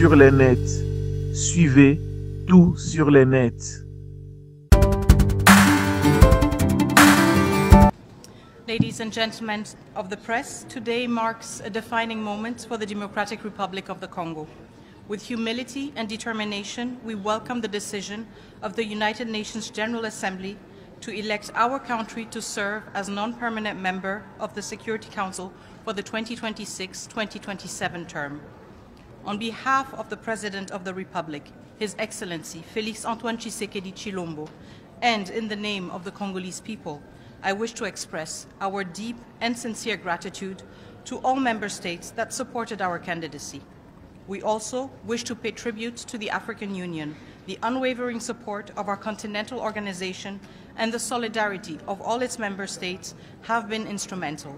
sur les nets. Suivez tout sur les nets. Ladies and gentlemen of the press, today marks a defining moment for the Democratic Republic of the Congo. With humility and determination, we welcome the decision of the United Nations General Assembly to elect our country to serve as non-permanent member of the Security Council for the 2026-2027 term. On behalf of the President of the Republic, His Excellency Félix-Antoine Tshisekedi Tshilombo, and in the name of the Congolese people, I wish to express our deep and sincere gratitude to all member states that supported our candidacy. We also wish to pay tribute to the African Union, the unwavering support of our continental organization, and the solidarity of all its member states have been instrumental.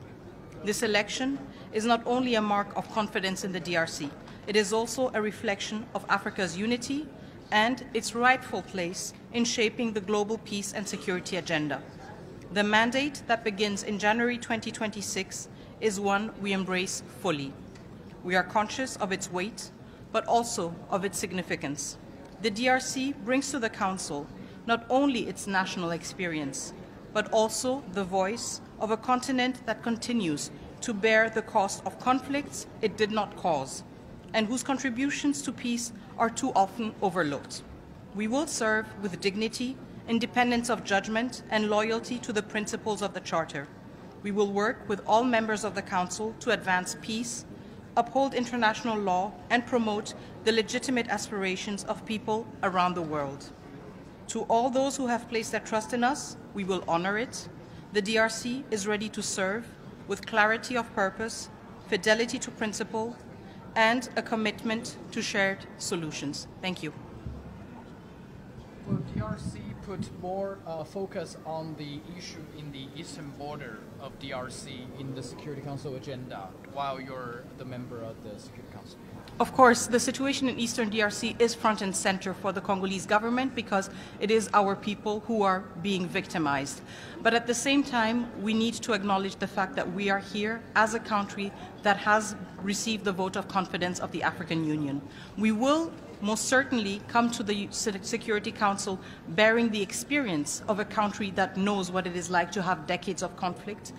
This election is not only a mark of confidence in the DRC, it is also a reflection of Africa's unity and its rightful place in shaping the global peace and security agenda. The mandate that begins in January 2026 is one we embrace fully. We are conscious of its weight, but also of its significance. The DRC brings to the Council not only its national experience, but also the voice of a continent that continues to bear the cost of conflicts it did not cause, and whose contributions to peace are too often overlooked. We will serve with dignity, independence of judgment, and loyalty to the principles of the Charter. We will work with all members of the Council to advance peace, uphold international law, and promote the legitimate aspirations of people around the world. To all those who have placed their trust in us, we will honor it. The DRC is ready to serve with clarity of purpose, fidelity to principle, and a commitment to shared solutions. Thank you. Will DRC put more focus on the issue in the eastern border of DRC in the Security Council agenda while you're the member of the Security Council? Of course, the situation in Eastern DRC is front and center for the Congolese government because it is our people who are being victimized. But at the same time, we need to acknowledge the fact that we are here as a country that has received the vote of confidence of the African Union. We will most certainly come to the Security Council bearing the experience of a country that knows what it is like to have decades of conflict,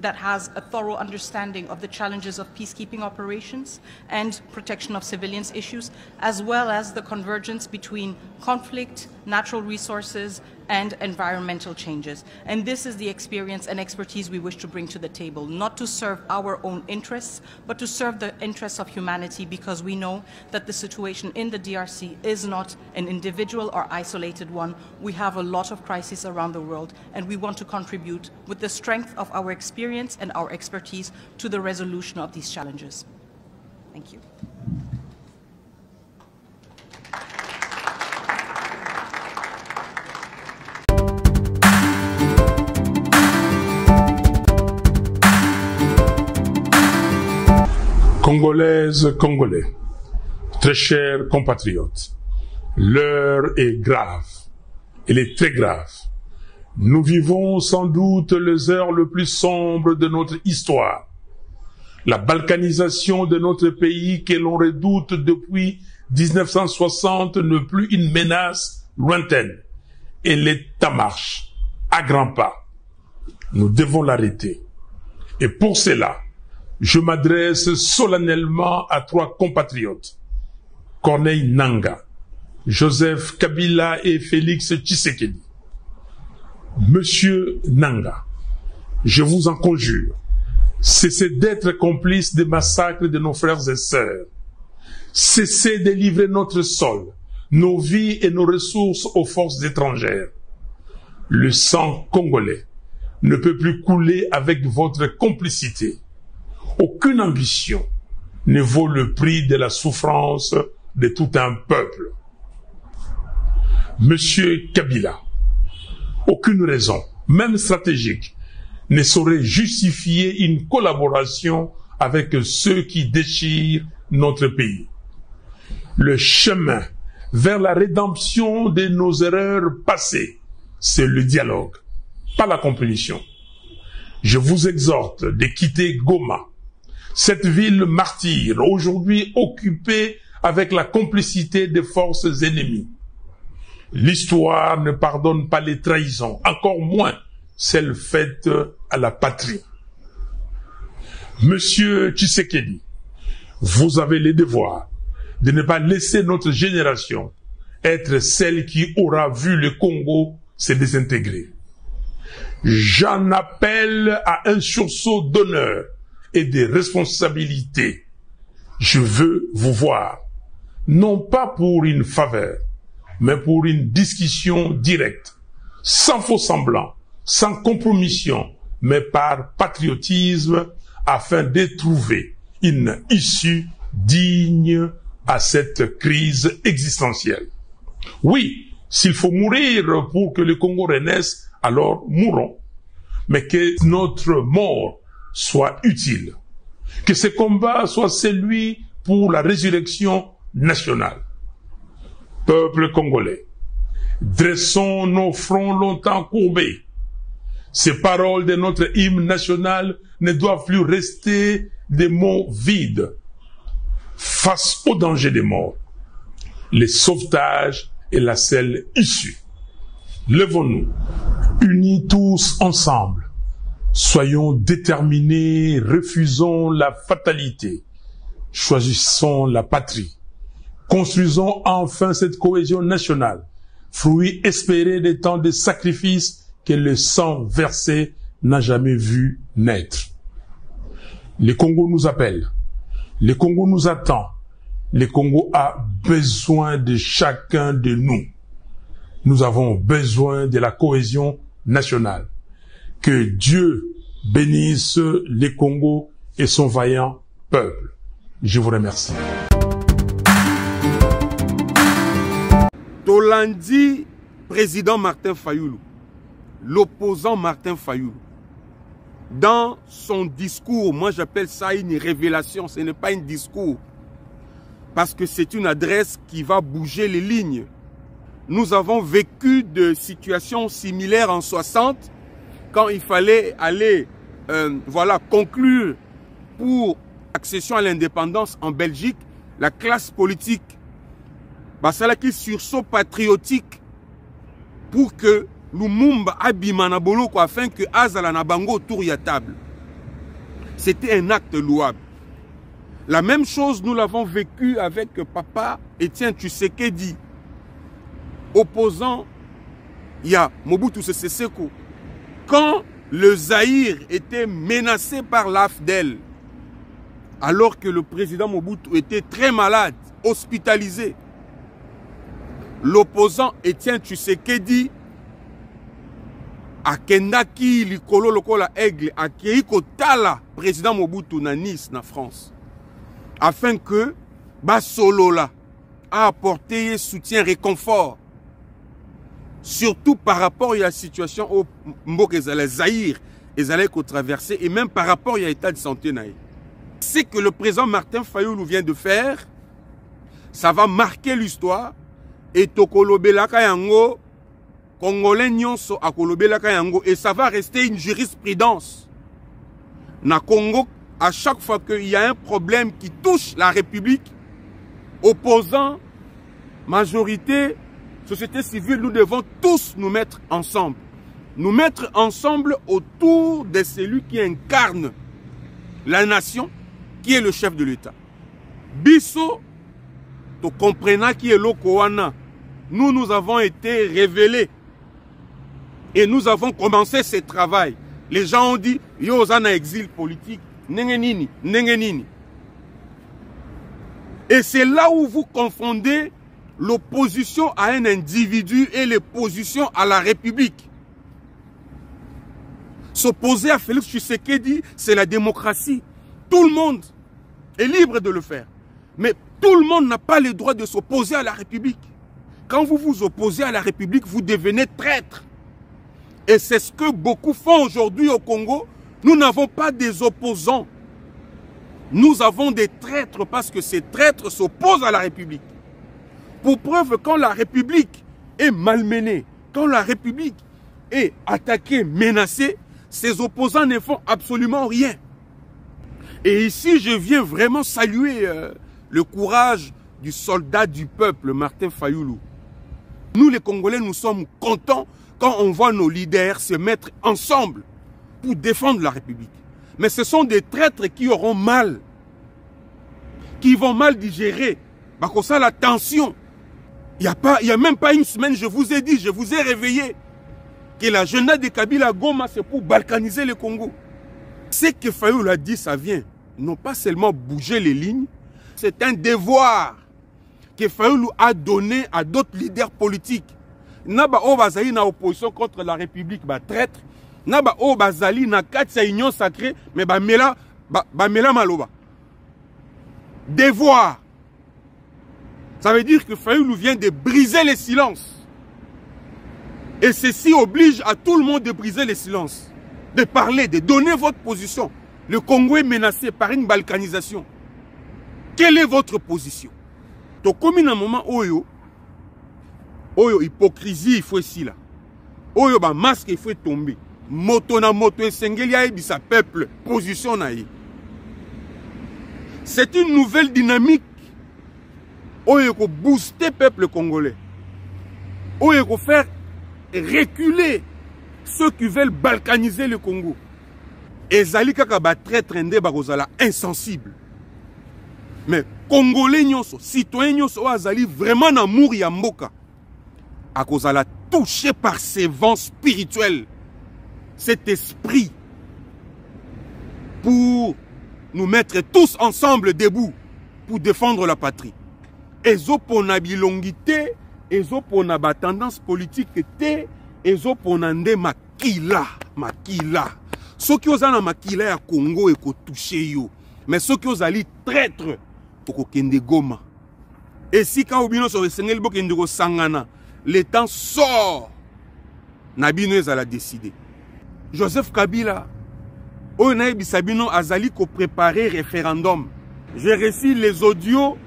that has a thorough understanding of the challenges of peacekeeping operations and protection of civilians issues, as well as the convergence between conflict, natural resources, and environmental changes. And this is the experience and expertise we wish to bring to the table, not to serve our own interests, but to serve the interests of humanity, because we know that the situation in the DRC is not an individual or isolated one. We have a lot of crises around the world, and we want to contribute with the strength of our experience and our expertise to the resolution of these challenges. Thank you. Congolaises, Congolais, très chers compatriotes, l'heure est grave, elle est très grave. Nous vivons sans doute les heures les plus sombres de notre histoire. La balkanisation de notre pays que l'on redoute depuis 1960 n'est plus une menace lointaine. Elle est en marche, à grands pas. Nous devons l'arrêter. Et pour cela, je m'adresse solennellement à trois compatriotes, Corneille Nangaa, Joseph Kabila et Félix Tshisekedi. Monsieur Nangaa, je vous en conjure, cessez d'être complice des massacres de nos frères et sœurs. Cessez de livrer notre sol, nos vies et nos ressources aux forces étrangères. Le sang congolais ne peut plus couler avec votre complicité. Aucune ambition ne vaut le prix de la souffrance de tout un peuple. Monsieur Kabila, aucune raison, même stratégique, ne saurait justifier une collaboration avec ceux qui déchirent notre pays. Le chemin vers la rédemption de nos erreurs passées, c'est le dialogue, pas la compétition. Je vous exhorte de quitter Goma, cette ville martyre, aujourd'hui occupée avec la complicité des forces ennemies. L'histoire ne pardonne pas les trahisons, encore moins celles faites à la patrie. Monsieur Tshisekedi, vous avez le devoir de ne pas laisser notre génération être celle qui aura vu le Congo se désintégrer. J'en appelle à un sursaut d'honneur et de responsabilité. Je veux vous voir, non pas pour une faveur, mais pour une discussion directe, sans faux semblant, sans compromission, mais par patriotisme, afin de trouver une issue digne à cette crise existentielle. Oui, s'il faut mourir pour que le Congo renaisse, alors mourons. Mais que notre mort soit utile. Que ce combat soit celui pour la résurrection nationale. Peuple congolais, dressons nos fronts longtemps courbés. Ces paroles de notre hymne national ne doivent plus rester des mots vides. Face au danger des morts, le sauvetage est la seule issue. Levons-nous, unis tous ensemble. Soyons déterminés, refusons la fatalité. Choisissons la patrie. Construisons enfin cette cohésion nationale, fruit espéré des temps de sacrifices que le sang versé n'a jamais vu naître. Le Congo nous appelle. Le Congo nous attend. Le Congo a besoin de chacun de nous. Nous avons besoin de la cohésion nationale. Que Dieu bénisse le Congo et son vaillant peuple. Je vous remercie. Tolandi, président Martin Fayulu, l'opposant Martin Fayulu, dans son discours, moi j'appelle ça une révélation, ce n'est pas un discours, parce que c'est une adresse qui va bouger les lignes. Nous avons vécu de situations similaires en 60, quand il fallait aller conclure pour accession à l'indépendance en Belgique, la classe politique, basalaki sursaut patriotique pour que Lumumba abimana boloko afin que Azala na bango autour ya table. C'était un acte louable. La même chose, nous l'avons vécu avec papa Étienne Tshisekedi, opposant ya Mobutu Sese Seko. Quand le Zaïre était menacé par l'AFDEL, alors que le président Mobutu était très malade, hospitalisé, l'opposant Étienne Tshisekedi akendaki likolo lokola aigle akei kotala président Mobutu na Nice na France afin que Basolola a apporté soutien réconfort, surtout par rapport à la situation au Mboka Zaïre ezalaki ko traverser et même par rapport à l'état de santé naïe. Ce que le président Martin Fayulu vient de faire, ça va marquer l'histoire. Et tokolobelaka yango, Congolais nyonso akolobelaka yango, et ça va rester une jurisprudence. Na Congo, à chaque fois qu'il y a un problème qui touche la République, opposants, majorité, société civile, nous devons tous nous mettre ensemble. Nous mettre ensemble autour de celui qui incarne la nation, qui est le chef de l'État. Biso, to comprena qui est l'Okowana. Nous avons été révélés et nous avons commencé ce travail. Les gens ont dit, yo zana exil politique, nengenini, nengenini. Et c'est là où vous confondez l'opposition à un individu et l'opposition à la République. S'opposer à Félix Tshisekedi, c'est la démocratie. Tout le monde est libre de le faire. Mais tout le monde n'a pas le droit de s'opposer à la République. Quand vous vous opposez à la République, vous devenez traître. Et c'est ce que beaucoup font aujourd'hui au Congo. Nous n'avons pas des opposants. Nous avons des traîtres parce que ces traîtres s'opposent à la République. Pour preuve, quand la République est malmenée, quand la République est attaquée, menacée, ces opposants ne font absolument rien. Et ici, je viens vraiment saluer le courage du soldat du peuple, Martin Fayoulou. Nous, les Congolais, nous sommes contents quand on voit nos leaders se mettre ensemble pour défendre la République. Mais ce sont des traîtres qui auront mal, qui vont mal digérer. Parce que ça, la tension. Il n'y a même pas une semaine, je vous ai dit, je vous ai réveillé que la jeunesse de Kabila Goma, c'est pour balkaniser le Congo. Ce que Fayoulou a dit, ça vient non pas seulement bouger les lignes, c'est un devoir que Fayoulou a donné à d'autres leaders politiques. Naba o bazali na opposition contre la République, ba traître. Naba o bazali na katsa union sacrée, mais ba mela maloba. Devoir. Ça veut dire que Fayoulou vient de briser les silences. Et ceci oblige à tout le monde de briser les silences. De parler, de donner votre position. Le Congo est menacé par une balkanisation. Quelle est votre position? Donc, comme il y a un moment où hypocrisie, il faut ici là. Oyo ba masque, il faut tomber. Moto na moto et sengeli a sa peuple. Position na yi. C'est une nouvelle dynamique. Oyo ko booster peuple congolais. Oyo ko faire reculer ceux qui veulent balkaniser le Congo. Et Zali kaka ba traître ndé ba kozala insensible. Mais Congolais nyonso, citoyens nyonso azali vraiment na mouri ya mboka. A kozala touché par ces vents spirituels, cet esprit, pour nous mettre tous ensemble debout pour défendre la patrie. Ezo pona bilongité, ezo pona ba tendance politique te, ezo pona nde makila. Ceux qui osent makila ya Congo et ko touché yo, mais ceux qui osent ali traître pour kende Goma. Et si quand obino sur le Sengel bo kende ko sangana, le temps sort. Nabino ezala décidé. Joseph Kabila, Onaï Bisabino Azali ko préparé référendum. J'ai reçu les audios.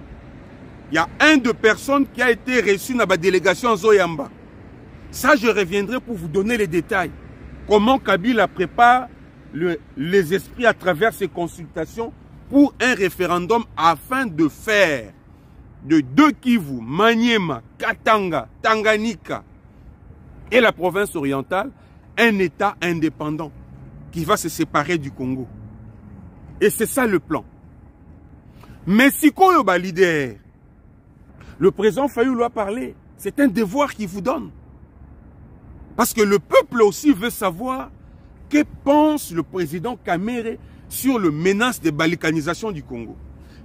Il y a un de personnes qui a été reçu dans la délégation Zoyamba. Ça, je reviendrai pour vous donner les détails. Comment Kabila prépare les esprits à travers ses consultations pour un référendum afin de faire de deux Kivu, Maniema, Katanga, Tanganyika et la province orientale un État indépendant qui va se séparer du Congo. Et c'est ça le plan. Mais si Koyoba leader, le président Fayoulou a parlé, c'est un devoir qu'il vous donne. Parce que le peuple aussi veut savoir que pense le président Kamere sur le menace de balkanisation du Congo.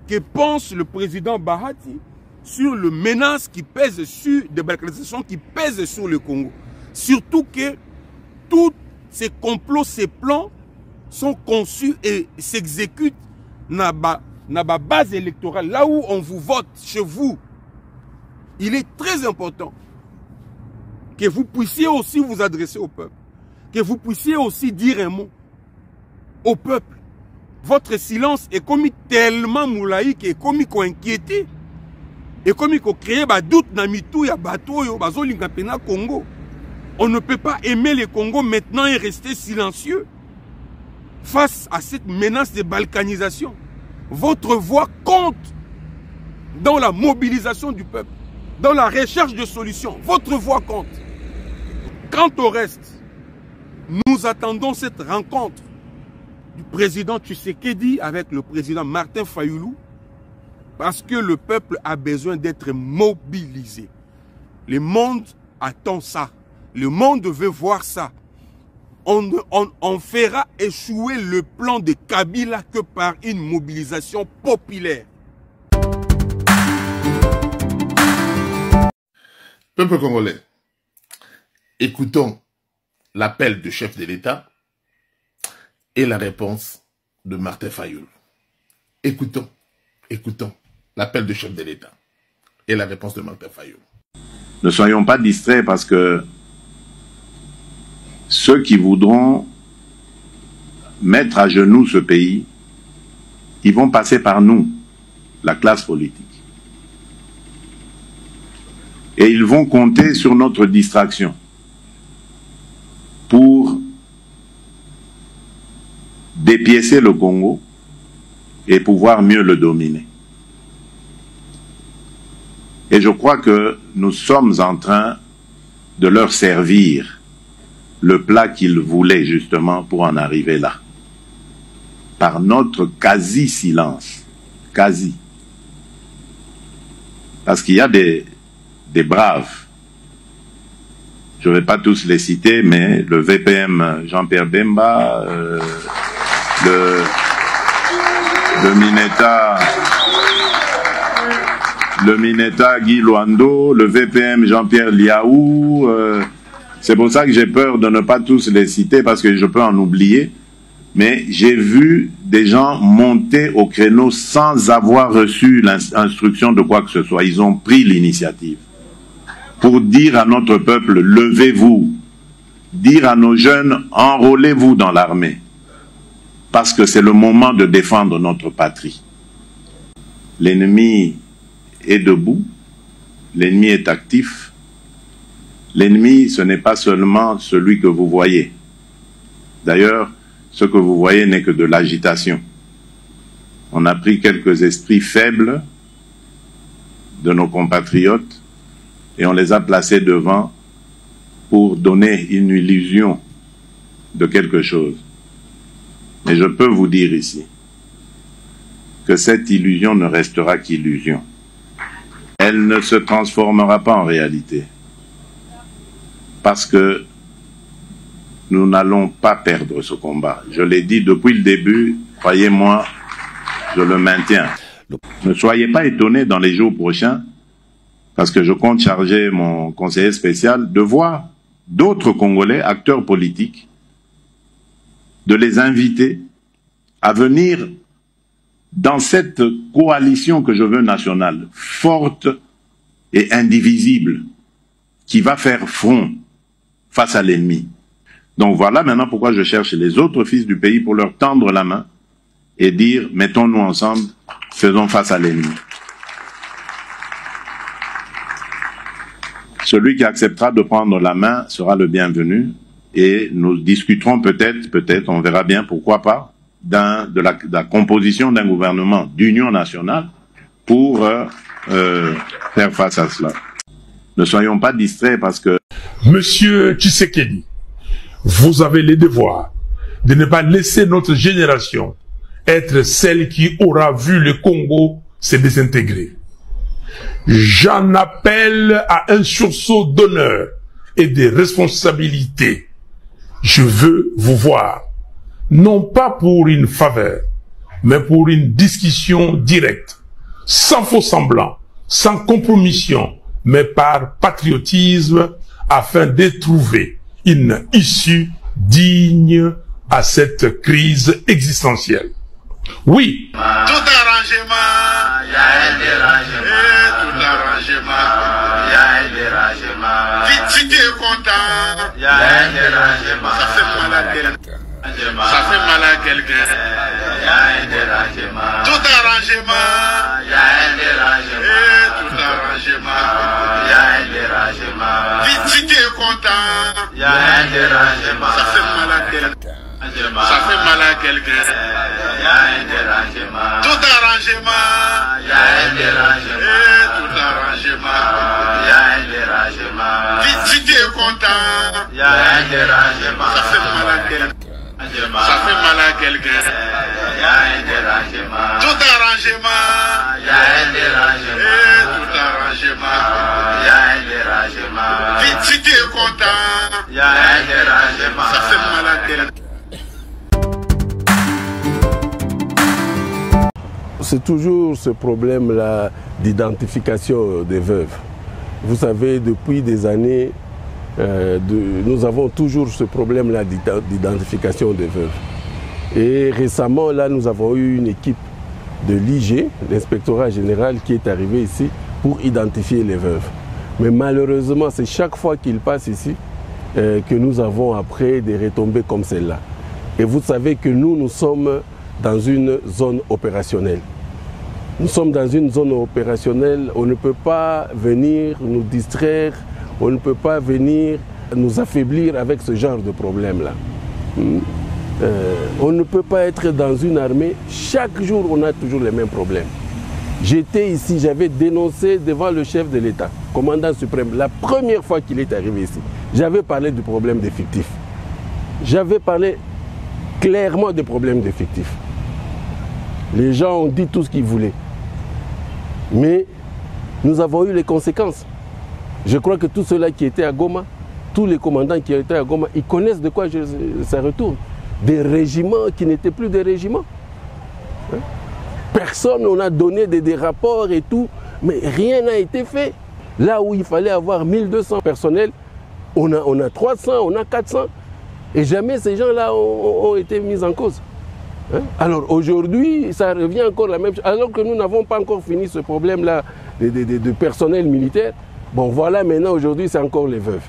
Que pense le président Bahati sur le menace qui pèse sur de balkanisation qui pèse sur le Congo. Surtout que tous ces complots, ces plans sont conçus et s'exécutent dans la base électorale, là où on vous vote, chez vous. Il est très important que vous puissiez aussi vous adresser au peuple, que vous puissiez aussi dire un mot au peuple. Votre silence est comme tellement moulaïque et comme inquiété et comme créer des doutes dans mitou ya bateau yo bazolinga pena Congo. On ne peut pas aimer le Congo maintenant et rester silencieux face à cette menace de balkanisation. Votre voix compte dans la mobilisation du peuple, dans la recherche de solutions. Votre voix compte. Quant au reste, nous attendons cette rencontre du président Tshisekedi avec le président Martin Fayoulou parce que le peuple a besoin d'être mobilisé. Le monde attend ça. Le monde veut voir ça. On fera échouer le plan de Kabila que par une mobilisation populaire. Peuple congolais, écoutons l'appel du chef de l'État et la réponse de Martin Fayoulou. Écoutons l'appel du chef de l'État et la réponse de Martin Fayoulou. Ne soyons pas distraits parce que ceux qui voudront mettre à genoux ce pays, ils vont passer par nous, la classe politique. Et ils vont compter sur notre distraction pour dépiécer le Congo et pouvoir mieux le dominer. Et je crois que nous sommes en train de leur servir le plat qu'ils voulaient justement pour en arriver là. Par notre quasi-silence. Quasi. Parce qu'il y a des braves. Je ne vais pas tous les citer, mais le VPM Jean-Pierre Bemba, le Mineta Guy Luando, le VPM Jean-Pierre Liaou. C'est pour ça que j'ai peur de ne pas tous les citer parce que je peux en oublier. Mais j'ai vu des gens monter au créneau sans avoir reçu l'instruction de quoi que ce soit. Ils ont pris l'initiative pour dire à notre peuple, levez-vous. Dire à nos jeunes, enrôlez-vous dans l'armée. Parce que c'est le moment de défendre notre patrie. L'ennemi est debout, l'ennemi est actif. L'ennemi, ce n'est pas seulement celui que vous voyez. D'ailleurs, ce que vous voyez n'est que de l'agitation. On a pris quelques esprits faibles de nos compatriotes et on les a placés devant pour donner une illusion de quelque chose. Mais je peux vous dire ici que cette illusion ne restera qu'illusion. Elle ne se transformera pas en réalité. Parce que nous n'allons pas perdre ce combat. Je l'ai dit depuis le début, croyez-moi, je le maintiens. Ne soyez pas étonnés dans les jours prochains, parce que je compte charger mon conseiller spécial de voir d'autres Congolais, acteurs politiques, de les inviter à venir dans cette coalition que je veux nationale, forte et indivisible, qui va faire front face à l'ennemi. Donc voilà maintenant pourquoi je cherche les autres fils du pays pour leur tendre la main et dire, mettons-nous ensemble, faisons face à l'ennemi. Celui qui acceptera de prendre la main sera le bienvenu et nous discuterons peut-être, on verra bien, pourquoi pas, de la composition d'un gouvernement d'union nationale pour faire face à cela. Ne soyons pas distraits parce que... Monsieur Tshisekedi, vous avez le devoir de ne pas laisser notre génération être celle qui aura vu le Congo se désintégrer. J'en appelle à un sursaut d'honneur et de responsabilité. Je veux vous voir, non pas pour une faveur, mais pour une discussion directe, sans faux semblant, sans compromission, mais par patriotisme, afin de trouver une issue digne à cette crise existentielle. Oui. Tout arrangement, il y a un dérangement. Tout arrangement, il y a un dérangement. Vite, si tu es content, il y a un dérangement. Ça fait mal à quelqu'un. Ça fait mal à quelqu'un. Il y a un dérangement. Tout arrangement, il y a un dérangement. Tout arrangement, il y a un dérangement. Vite, si tu es content, il y a un dérangement. Ça fait mal à quelqu'un. Ça fait mal à quelqu'un. Il y a un dérangement. Tout arrangement, il y a un dérangement. Tout arrangement, il y a un dérangement. Vite, si tu es content, il y a un dérangement. Ça fait mal à quelqu'un. Ça fait mal à quelqu'un. Il y a un dérangement. Tout arrangement, il y a un dérangement. Tout arrangement, il y a un dérangement. Vite, si tu es content, il y a un dérangement. Ça fait mal à quelqu'un. C'est toujours ce problème-là d'identification des veuves. Vous savez, depuis des années, nous avons toujours ce problème-là d'identification des veuves. Et récemment, là, nous avons eu une équipe de l'IG, l'inspectorat général, qui est arrivé ici pour identifier les veuves. Mais malheureusement, c'est chaque fois qu'ils passent ici que nous avons après des retombées comme celle-là. Et vous savez que nous sommes dans une zone opérationnelle. Nous sommes dans une zone opérationnelle, on ne peut pas venir nous distraire, on ne peut pas venir nous affaiblir avec ce genre de problème-là. On ne peut pas être dans une armée, chaque jour on a toujours les mêmes problèmes. J'étais ici, j'avais dénoncé devant le chef de l'État, commandant suprême, la première fois qu'il est arrivé ici. J'avais parlé du problème d'effectifs. J'avais parlé clairement des problèmes d'effectifs. Les gens ont dit tout ce qu'ils voulaient. Mais nous avons eu les conséquences. Je crois que tous ceux-là qui étaient à Goma, tous les commandants qui étaient à Goma, ils connaissent de quoi ça retourne. Des régiments qui n'étaient plus des régiments. Hein? Personne, on a donné des rapports et tout, mais rien n'a été fait. Là où il fallait avoir 1200 personnels, on a 300, on a 400. Et jamais ces gens-là ont été mis en cause. Hein? Alors aujourd'hui, ça revient encore la même chose. Alors que nous n'avons pas encore fini ce problème-là de personnel militaire. Bon, voilà, maintenant, aujourd'hui, c'est encore les veuves.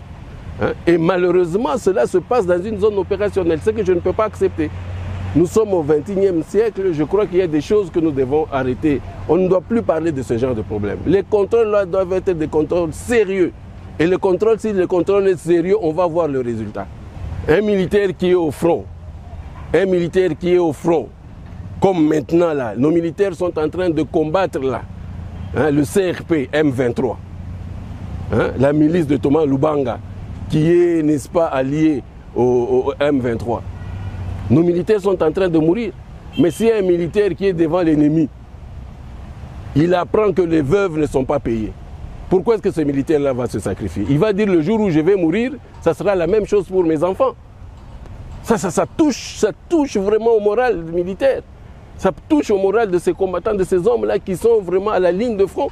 Hein? Et malheureusement, cela se passe dans une zone opérationnelle, ce que je ne peux pas accepter. Nous sommes au XXIe siècle, je crois qu'il y a des choses que nous devons arrêter. On ne doit plus parler de ce genre de problème. Les contrôles là doivent être des contrôles sérieux. Et le contrôle, si le contrôle est sérieux, on va voir le résultat. Un militaire qui est au front, comme maintenant là, nos militaires sont en train de combattre là, hein, le CRP M23, hein, la milice de Thomas Lubanga, qui est, n'est-ce pas, allié au M23. Nos militaires sont en train de mourir. Mais s'il y a un militaire qui est devant l'ennemi, il apprend que les veuves ne sont pas payées. Pourquoi est-ce que ce militaire-là va se sacrifier? Il va dire le jour où je vais mourir, ça sera la même chose pour mes enfants. Ça touche vraiment au moral militaire. Ça touche au moral de ces combattants, de ces hommes-là qui sont vraiment à la ligne de front.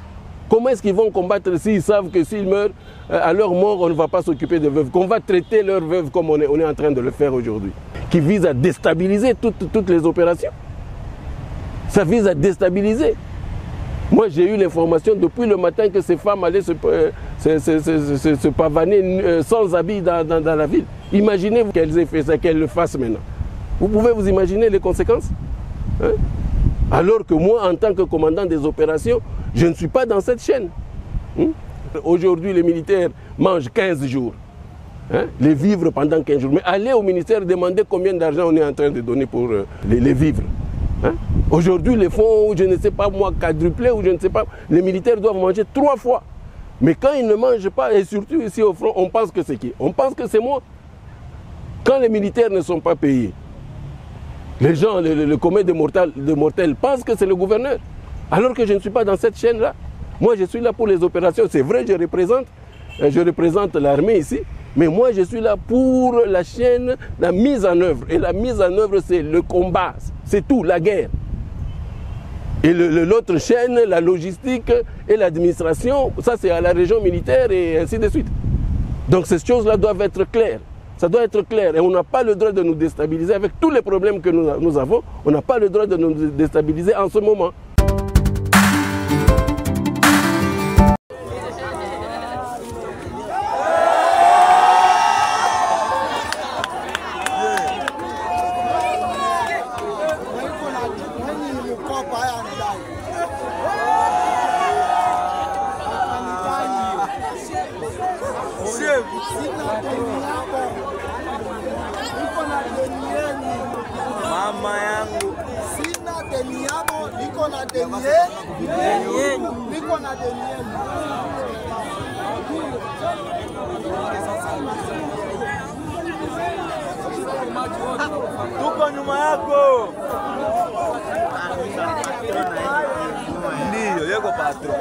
Comment est-ce qu'ils vont combattre s'ils savent que s'ils meurent, à leur mort, on ne va pas s'occuper de veuves, qu'on va traiter leurs veuves comme on est en train de le faire aujourd'hui, qui vise à déstabiliser toutes les opérations. Ça vise à déstabiliser. Moi, j'ai eu l'information depuis le matin que ces femmes allaient se pavaner sans habits dans la ville. Imaginez qu'elles aient fait ça, qu'elles le fassent maintenant. Vous pouvez vous imaginer les conséquences, hein? Alors que moi, en tant que commandant des opérations, je ne suis pas dans cette chaîne. Hein? Aujourd'hui, les militaires mangent 15 jours. Hein? Les vivres pendant 15 jours. Mais allez au ministère demander combien d'argent on est en train de donner pour les vivres. Hein? Aujourd'hui, les fonds, je ne sais pas moi, quadruplés ou je ne sais pas, les militaires doivent manger 3 fois. Mais quand ils ne mangent pas, et surtout ici au front, on pense que c'est qui? On pense que c'est moi. Quand les militaires ne sont pas payés, les gens, le commun de mortels pensent que c'est le gouverneur. Alors que je ne suis pas dans cette chaîne-là. Moi, je suis là pour les opérations. C'est vrai, je représente l'armée ici. Mais moi, je suis là pour la chaîne, la mise en œuvre. Et la mise en œuvre, c'est le combat. C'est tout, la guerre. Et l'autre chaîne, la logistique et l'administration, ça, c'est à la région militaire et ainsi de suite. Donc, ces choses-là doivent être claires. Ça doit être clair et on n'a pas le droit de nous déstabiliser avec tous les problèmes que nous avons. On n'a pas le droit de nous déstabiliser en ce moment. Mama yangu sina deni yako, niko na deni yenu, niko na deni yenu. Tuko nyuma yako. Ndio, yeko patron.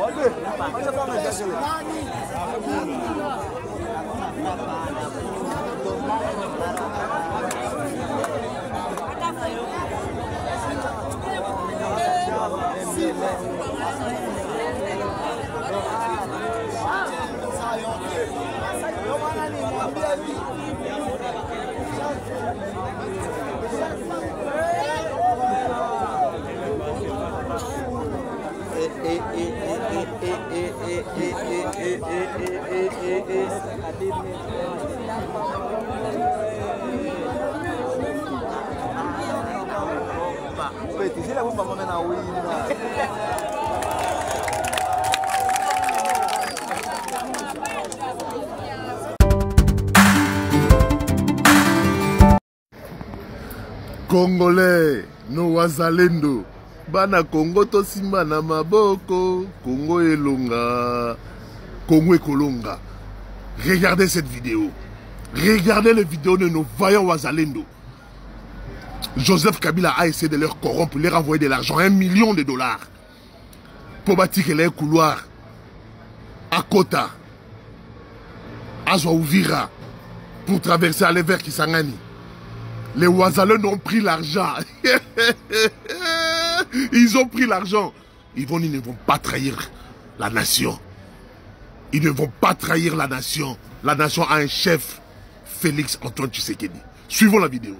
Congolais, nos wazalendo, Bana Congo to simba na maboko, Congo elonga, Congo ekolonga. Regardez cette vidéo. Regardez les vidéos de nos vaillants Wazalendo. Joseph Kabila a essayé de leur corrompre, leur envoyer de l'argent, $1 million pour bâtir les couloirs à Kota, à Zouaouvira, pour traverser aller vers Kisangani. Les Wazalendo ont pris l'argent. Ils ont pris l'argent. Ils ne vont pas trahir la nation. Ils ne vont pas trahir la nation. La nation a un chef, Félix Antoine Tshisekedi. Suivons la vidéo.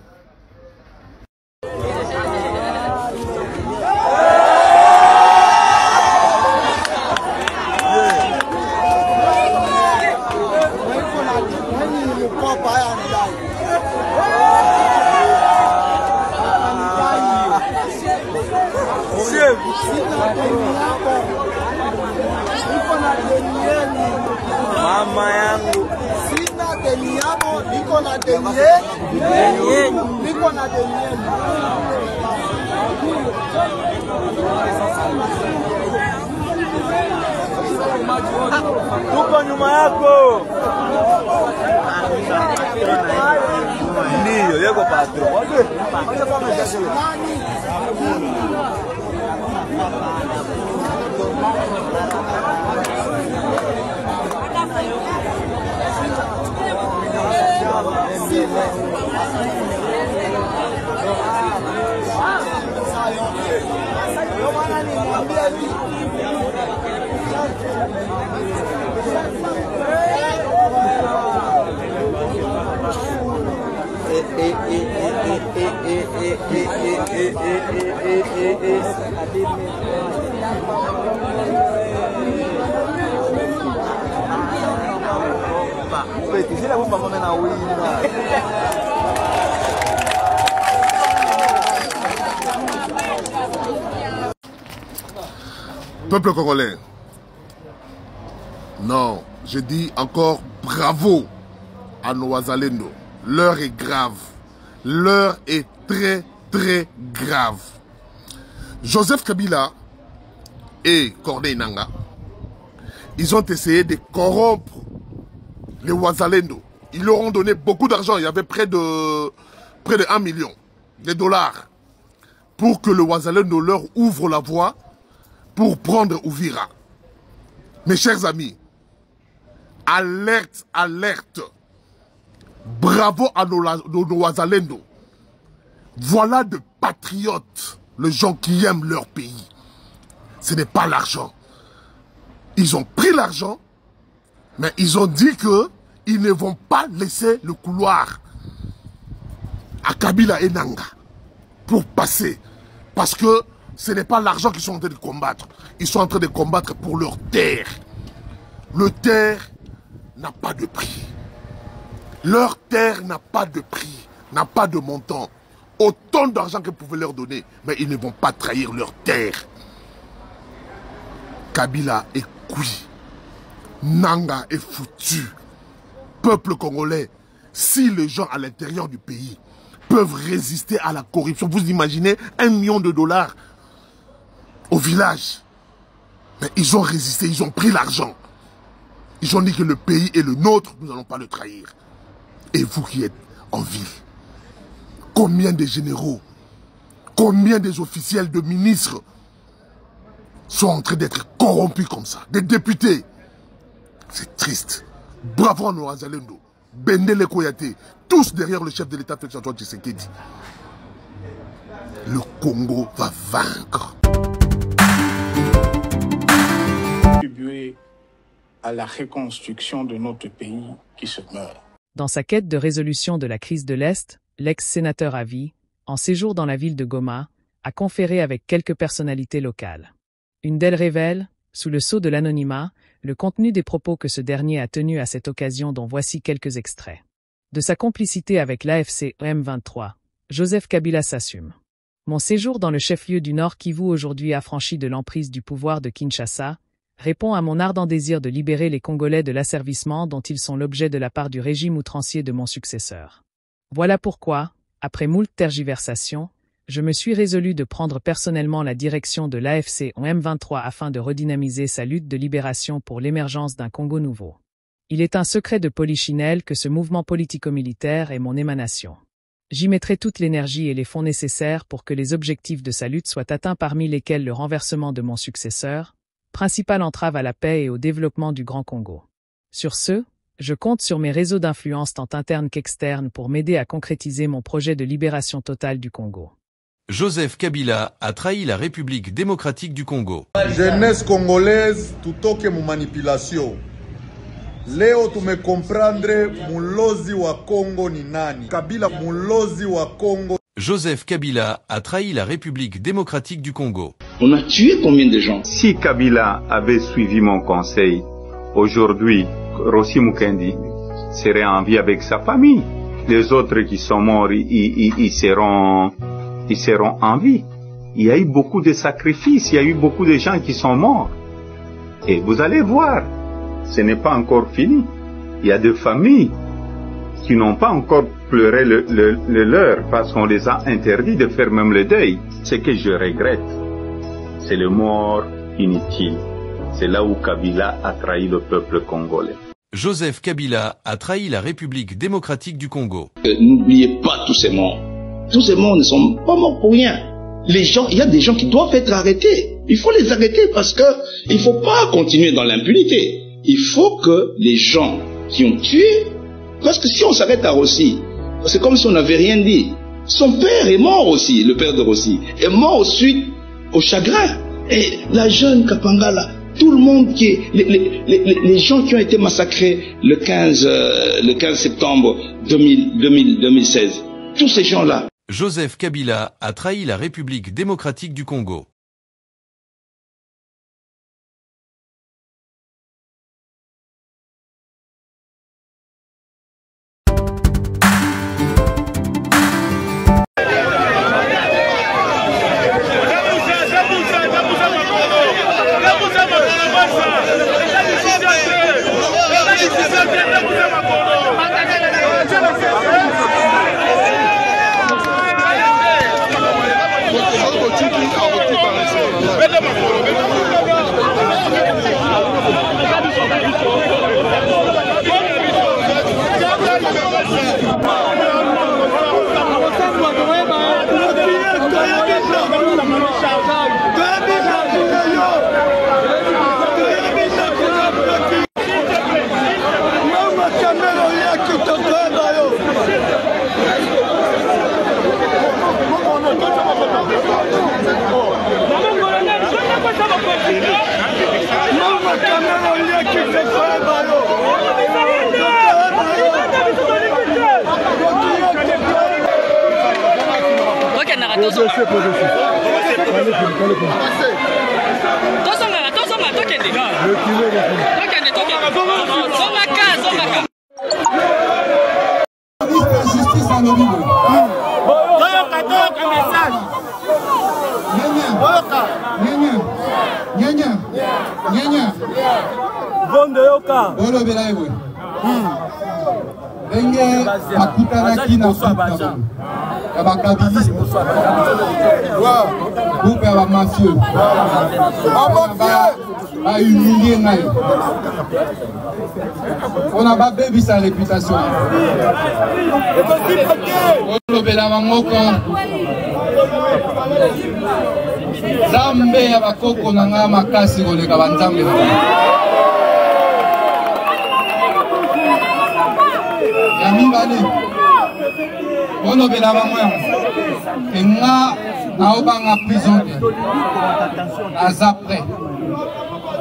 Mama yangu sina deni yako, niko na deni yenu, niko na deni yenu. Tuko nyuma yako. Ndio yako patron. Peuple congolais, non, je dis encore bravo à nos Wazalendo. L'heure est grave. L'heure est très, très grave. Joseph Kabila et Corneille Nangaa, ils ont essayé de corrompre les Wazalendo. Ils leur ont donné beaucoup d'argent. Il y avait près de $1 million pour que le Wazalendo leur ouvre la voie pour prendre Uvira. Mes chers amis, alerte, alerte. Bravo à nos Wazalendo. Voilà de patriotes, les gens qui aiment leur pays. Ce n'est pas l'argent. Ils ont pris l'argent, mais ils ont dit qu'ils ne vont pas laisser le couloir à Kabila et Nangaa pour passer. Parce que ce n'est pas l'argent qu'ils sont en train de combattre. Ils sont en train de combattre pour leur terre. Le terre n'a pas de prix. Leur terre n'a pas de prix, n'a pas de montant. Autant d'argent qu'ils pouvaient leur donner, mais ils ne vont pas trahir leur terre. Kabila est cuit. Nangaa est foutu. Peuple congolais, si les gens à l'intérieur du pays peuvent résister à la corruption, vous imaginez $1 million au village. Mais ils ont résisté, ils ont pris l'argent. Ils ont dit que le pays est le nôtre, nous n'allons pas le trahir. Et vous qui êtes en ville, combien de généraux, combien des officiels, de ministres sont en train d'être corrompus comme ça, des députés. C'est triste. Bravo à nos Wazalendo, Bendele Koyate, tous derrière le chef de l'État, Félix Antoine Tshisekedi. Le Congo va vaincre. Contribuer à la reconstruction de notre pays qui se meurt. Dans sa quête de résolution de la crise de l'Est, l'ex-sénateur à vie, en séjour dans la ville de Goma, a conféré avec quelques personnalités locales. Une d'elles révèle, sous le sceau de l'anonymat, le contenu des propos que ce dernier a tenus à cette occasion, dont voici quelques extraits. De sa complicité avec l'AFC M23, Joseph Kabila s'assume. Mon séjour dans le chef-lieu du Nord Kivu, aujourd'hui affranchi de l'emprise du pouvoir de Kinshasa, répond à mon ardent désir de libérer les Congolais de l'asservissement dont ils sont l'objet de la part du régime outrancier de mon successeur. Voilà pourquoi, après moult tergiversations, je me suis résolu de prendre personnellement la direction de l'AFC en M23 afin de redynamiser sa lutte de libération pour l'émergence d'un Congo nouveau. Il est un secret de polichinelle que ce mouvement politico-militaire est mon émanation. J'y mettrai toute l'énergie et les fonds nécessaires pour que les objectifs de sa lutte soient atteints, parmi lesquels le renversement de mon successeur, principale entrave à la paix et au développement du Grand Congo. Sur ce, je compte sur mes réseaux d'influence tant internes qu'externes pour m'aider à concrétiser mon projet de libération totale du Congo. Joseph Kabila a trahi la République démocratique du Congo. Jeunesse congolaise, tutoke mu manipulation. Leo tumekomprendre mulozi wa Congo ni nani. Kabila mulozi wa Congo. Joseph Kabila a trahi la République démocratique du Congo. On a tué combien de gens? Si Kabila avait suivi mon conseil, aujourd'hui, Rossi Mukendi serait en vie avec sa famille. Les autres qui sont morts, ils seront en vie. Il y a eu beaucoup de sacrifices, il y a eu beaucoup de gens qui sont morts. Et vous allez voir, ce n'est pas encore fini. Il y a des familles qui n'ont pas encore pleuré le leur parce qu'on les a interdits de faire même le deuil. Ce que je regrette, c'est le mort inutile. C'est là où Kabila a trahi le peuple congolais. Joseph Kabila a trahi la République démocratique du Congo. N'oubliez pas tous ces morts. Tous ces morts ne sont pas morts pour rien. Les gens, il y a des gens qui doivent être arrêtés. Il faut les arrêter parce que il faut pas continuer dans l'impunité. Il faut que les gens qui ont tué, parce que si on s'arrête à Rossi, c'est comme si on n'avait rien dit. Son père est mort aussi, le père de Rossi, est mort suite au chagrin. Et la jeune Kapangala, tout le monde qui est, les gens qui ont été massacrés le 15 septembre 2016, tous ces gens-là. Joseph Kabila a trahi la République démocratique du Congo. On a baby sa réputation. Zambe ya bakoko na nga makasi koleka banzambe. Ya mibale. Ono bela bango ya. Nga naobanga prison te. Aza prêt.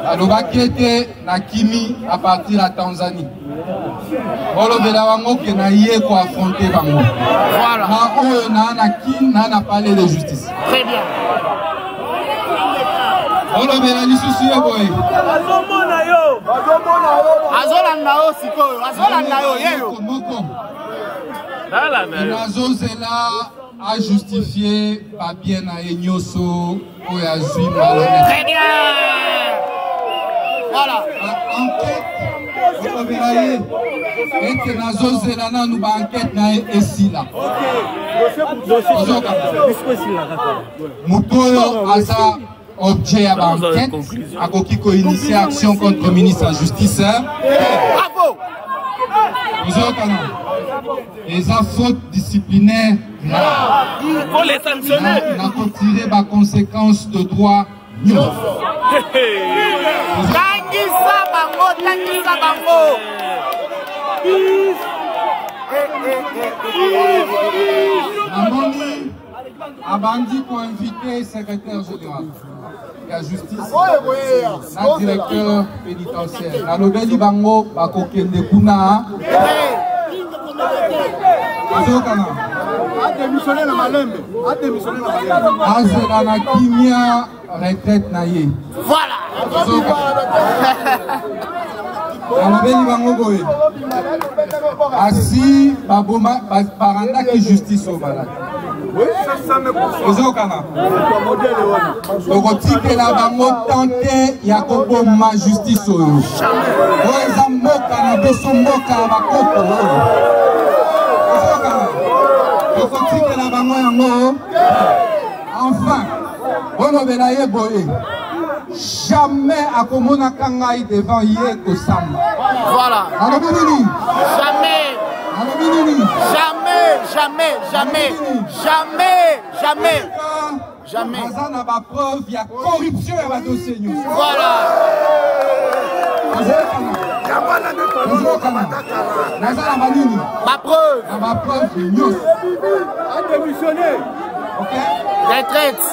alobaki ete nakimi à partir la Tanzanie. Olobela bango ke na ye ko affronter bango. Voilà. Na oyo na parler de justice. Très bien. Olobela lisusu ye boye. Azomona yo. Azolanda yo sikoyo. Azolanda yo yeyo. Moko. Nazozela a justifié papier na enyoso oyo azwi malhonnête. Très bien. Voilà. ete nazozela nous ba enquête na esila moto oyo aza objet ya ba enquête akoki ko initier action contre le ministre de la justice. Bravo. Les fautes disciplinaires il faut les sanctionner. On a tiré les conséquences de droit. Abandi pour inviter le secrétaire général de la justice, le directeur pénitentiaire. La Lobeli Bango, Bakokende Kuna. A démissionné le Malembe. Azela na kimia retraite na ye. Voilà. Alobeli bango boye. Asi baboma baranda ki justice au malade. Ozokana. Lokotikela bango tante ya koboma justice oyo. Oza mboka na beso mboka bakoko oyo. Enfin, jamais à Komona Kangai devant Yeko Sam. Voilà. Jamais. Jamais. Mazana ba preuve, il y a corruption à la dossier. Voilà. Ma preuve. Ma preuve, news. A démissionné. Ok. Retraite.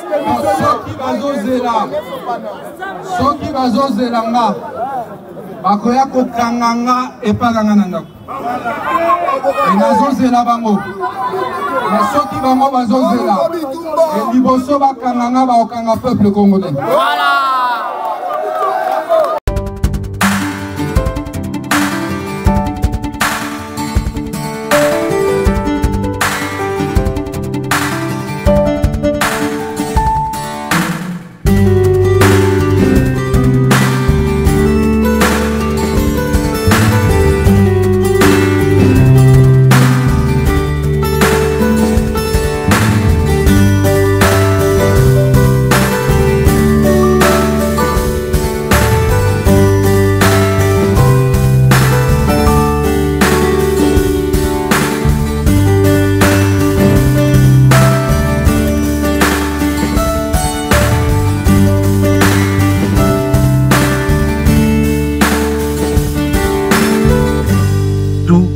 Soki bazozelanga. Bakoya kokanganga epaganga nanda. Enazozela bango. Na soki bango bazozela. Et liboso bakanganga baokanga peuple congolais. Voilà.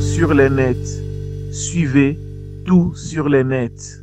Sur les nets. Suivez tout sur les nets.